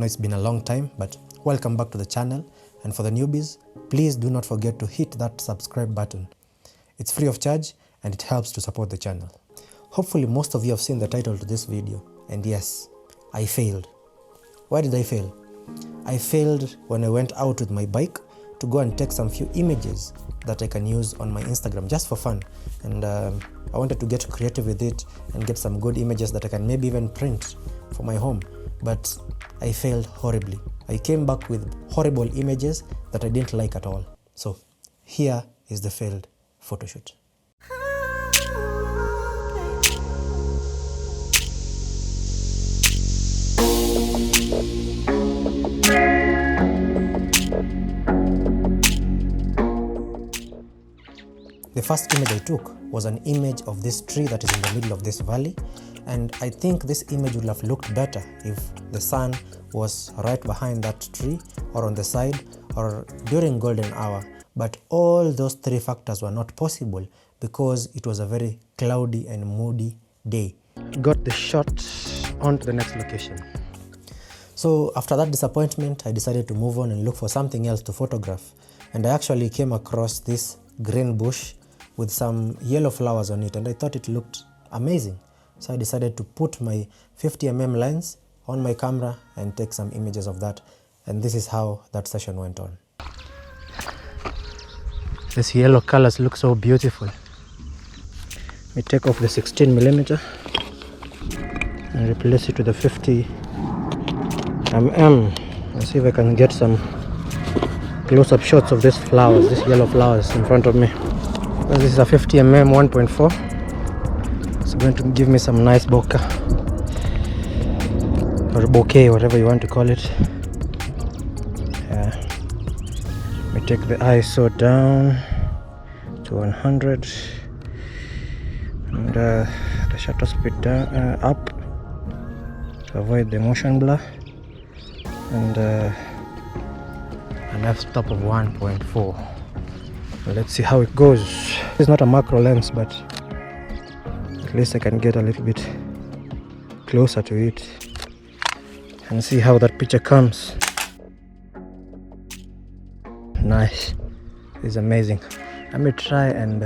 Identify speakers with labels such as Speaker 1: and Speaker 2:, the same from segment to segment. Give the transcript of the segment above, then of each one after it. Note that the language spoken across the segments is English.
Speaker 1: it's been a long time, but welcome back to the channel. And for the newbies, please do not forget to hit that subscribe button. It's free of charge and it helps to support the channel. Hopefully most of you have seen the title to this video, and yes, I failed. Why did I fail? I failed when I went out with my bike to go and take some few images that I can use on my Instagram just for fun. And I wanted to get creative with it and get some good images that I can maybe even print for my home. But I failed horribly. I came back with horrible images that I didn't like at all. So here is the failed photo shoot. The first image I took was an image of this tree that is in the middle of this valley, and I think this image would have looked better if the sun was right behind that tree or on the side or during golden hour. But all those three factors were not possible because it was a very cloudy and moody day. Got the shot on to the next location. So after that disappointment, I decided to move on and look for something else to photograph. And I actually came across this green bush with some yellow flowers on it, and I thought it looked amazing. So I decided to put my 50mm lens on my camera and take some images of that. And this is how that session went on. This yellow colors look so beautiful. Let me take off the 16mm and replace it with the 50mm. Let's see if I can get some close-up shots of these flowers, these yellow flowers in front of me. This is a 50mm 1.4. It's going to give me some nice bokeh or bouquet, whatever you want to call it. Let me take the ISO down to 100 and the shutter speed down, up to avoid the motion blur, and an f-stop of 1.4. Let's see how it goes. It's not a macro lens, but at least I can get a little bit closer to it and see how that picture comes. Nice. It's amazing. Let me try and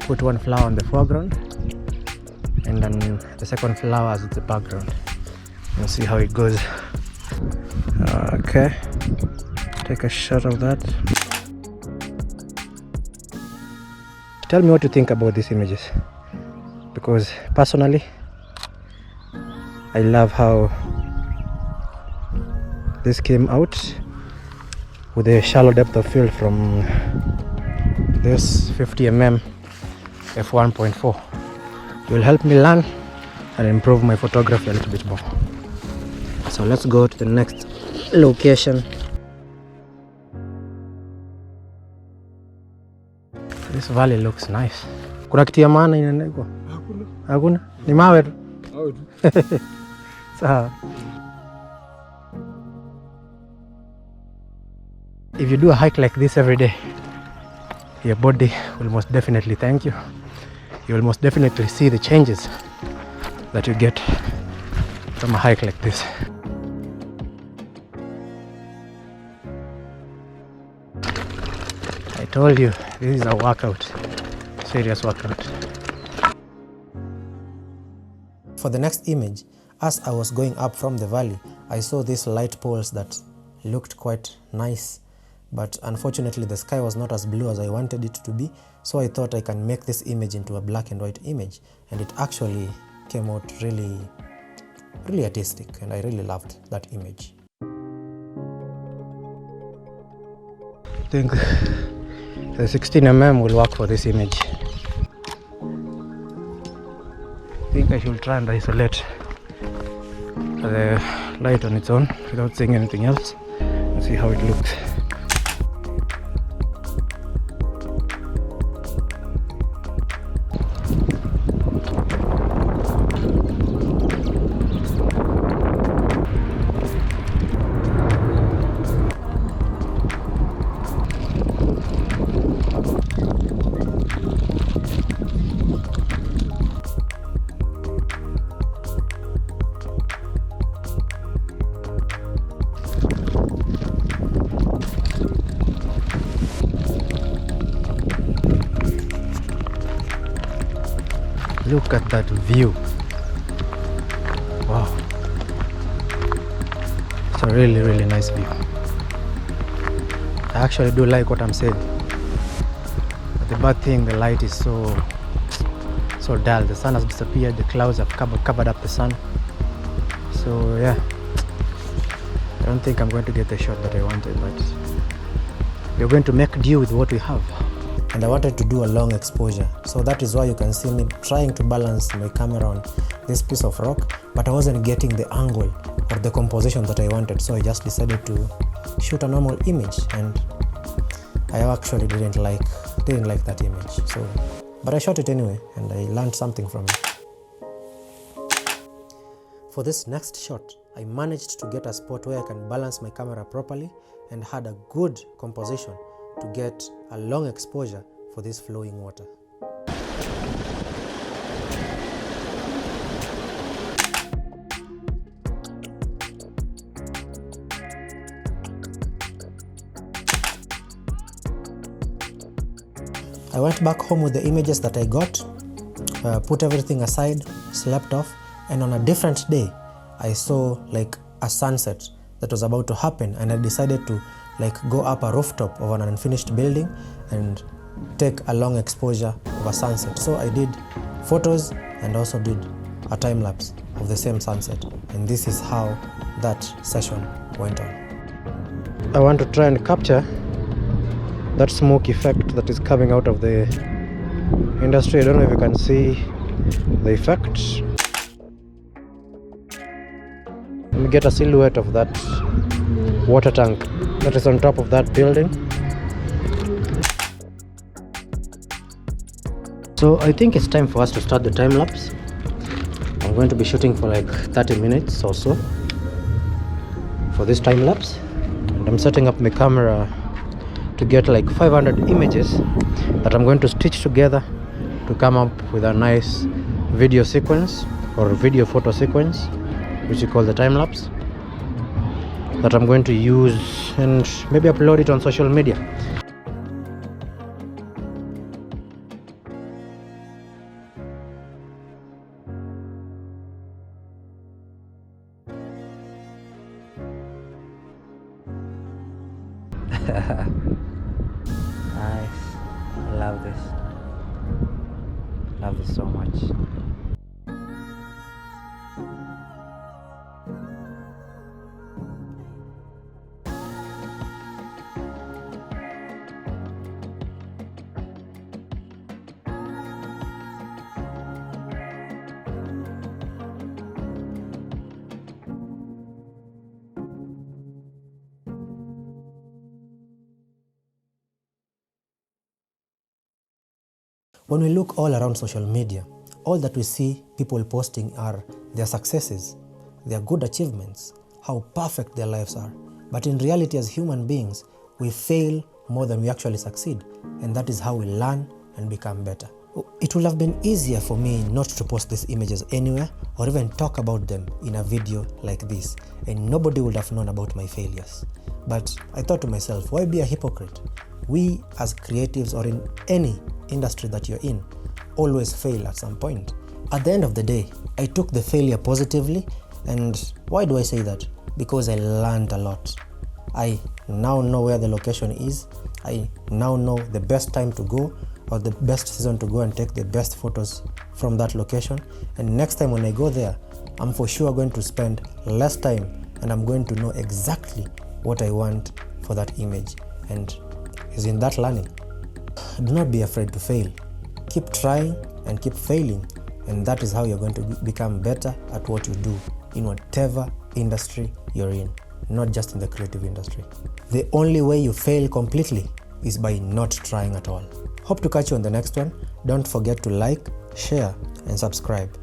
Speaker 1: put one flower on the foreground and then the second flower as the background and see how it goes. Okay, take a shot of that. Tell me what you think about these images, because personally I love how this came out with a shallow depth of field from this 50mm f1.4. It will help me learn and improve my photography a little bit more. So let's go to the next location. This valley looks nice. Kuna kitu ya maana inanego? Hakuna. Ni mawe tu. Mawe tu. Sawa. If you do a hike like this every day, your body will most definitely thank you. You will most definitely see the changes that you get from a hike like this. I told you, this is a workout, serious workout. For the next image, as I was going up from the valley, I saw these light poles that looked quite nice, but unfortunately the sky was not as blue as I wanted it to be, so I thought I can make this image into a black and white image, and it actually came out really artistic, and I really loved that image. I think the 16mm will work for this image. I think I should try and isolate the light on its own without seeing anything else and see how it looks. Look at that view. Wow. It's a really, really nice view. I actually do like what I'm saying. But the bad thing, the light is so dull. The sun has disappeared. The clouds have covered up the sun. So yeah, I don't think I'm going to get the shot that I wanted, but we're going to make do with what we have. And I wanted to do a long exposure, so that is why you can see me trying to balance my camera on this piece of rock, but I wasn't getting the angle or the composition that I wanted, so I just decided to shoot a normal image, and I actually didn't like that image. So, but I shot it anyway, and I learned something from it. For this next shot, I managed to get a spot where I can balance my camera properly and had a good composition to get a long exposure for this flowing water. I went back home with the images that I got, put everything aside, slept off, and on a different day I saw like a sunset that was about to happen, and I decided to go up a rooftop of an unfinished building and take a long exposure of a sunset. So I did photos and also did a time lapse of the same sunset, and this is how that session went on. I want to try and capture that smoke effect that is coming out of the industry. I don't know if you can see the effect. Let me get a silhouette of that water tank that is on top of that building. So I think it's time for us to start the time lapse. I'm going to be shooting for like 30 minutes or so for this time lapse, and I'm setting up my camera to get like 500 images that I'm going to stitch together to come up with a nice video sequence or video photo sequence, which we call the time lapse, that I'm going to use and maybe upload it on social media. Nice. I love this. Love this so much. When we look all around social media, all that we see people posting are their successes, their good achievements, how perfect their lives are. But in reality, as human beings, we fail more than we actually succeed, and that is how we learn and become better. It would have been easier for me not to post these images anywhere or even talk about them in a video like this, and nobody would have known about my failures. But I thought to myself, why be a hypocrite? We as creatives, or in any industry that you're in, always fail at some point. At the end of the day, I took the failure positively, and why do I say that? Because I learned a lot. I now know where the location is. I now know the best time to go, or the best season to go and take the best photos from that location. And next time when I go there, I'm for sure going to spend less time, and I'm going to know exactly what I want for that image. And is in that learning. Do not be afraid to fail. Keep trying and keep failing, and that is how you're going to become better at what you do in whatever industry you're in, not just in the creative industry. The only way you fail completely is by not trying at all. Hope to catch you on the next one. Don't forget to like, share, and subscribe.